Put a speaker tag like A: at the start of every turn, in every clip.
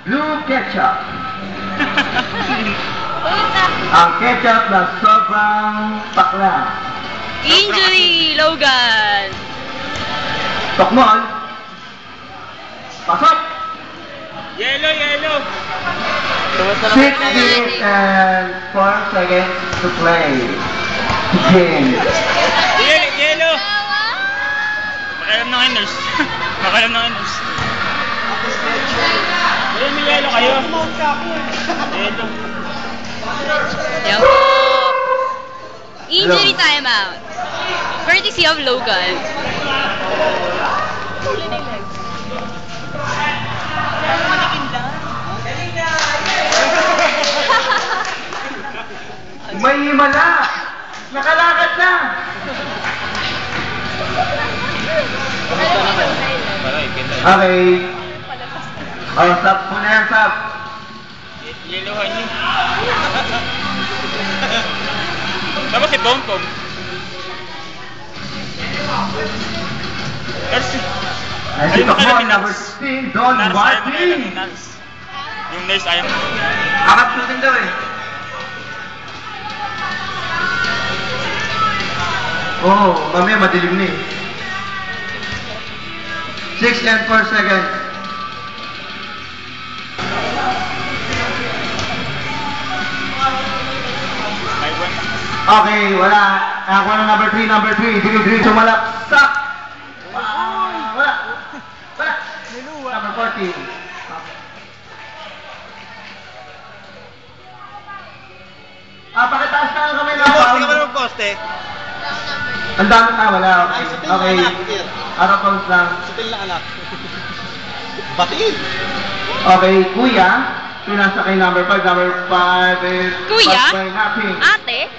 A: Blue ketchup. Ang ketchup na sobrang pakla.
B: Injury, Logan.
A: Tokmol. Pasok.
C: Yellow, yellow.
A: 6 minutes and 4 seconds to play. Game.
C: Yellow, yellow. Makalam ng nurse. Makalam ng nurse. Ayun, may yellow kayo. Yellow.
B: Yan po. Injury timeout. Courtesy of Logan.
A: May himala. Nakalakad na. Okay. Oh, stop muna yan, stop.
C: Yellowhan yun. Tapos si Pom Pom. Nurse.
A: Ay, si Tokmol, number 16, Don Martin.
C: Yung nurse ayaw.
A: Akap shooting daw eh. Oh, mamaya madilim na eh. 6 and 4 seconds. Okay, wala. Ako na number 3. Diretso malapsak. Wala. Number 14. Pakitaas ka ng kamay na ako.
D: Hindi ka ba poste?
A: Ang dami wala. Okay. Out of bounds lang.
D: Sutil na anak. Batiin.
A: Okay, kuya. Pinasa kay number 5. Number 5 is...
B: Kuya?
A: Nothing.
B: Ate?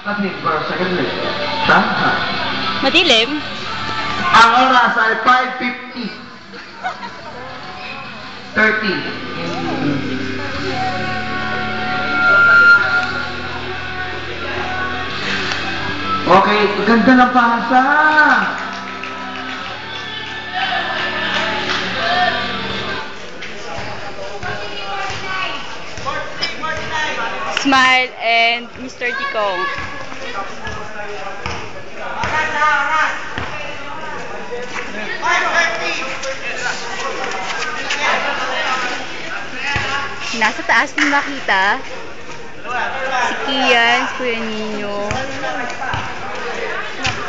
A: Nothing for a second list. Saan?
B: Madilim?
A: Ang oras ay 5:50. 30. Okay, ganda ng pasa.
B: Smile and Mr. Tikong. Nasa taas din makita si Kian, si Kuya Nino,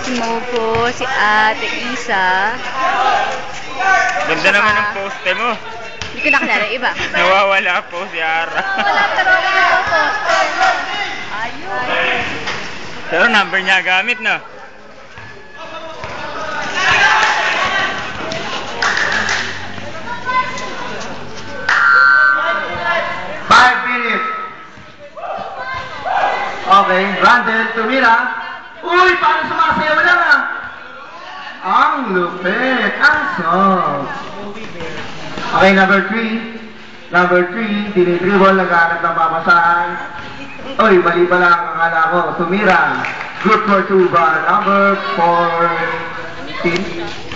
B: si Mopo, si Ate Isa.
C: Ganda naman ang poste mo.
B: Hindi ko nakilala yung iba.
C: Nawawala po si Ara. Pero number niya gamit, no?
A: Okay, Brandon, tumira. Uy, paano sumasayaw lang ah? Ang lupit, ang soft. Okay, number 3, dinidribble, naghanap ng papasahan. Uy, mali pala ang akala ko. Tumira. Good for 2 ba? Number 14.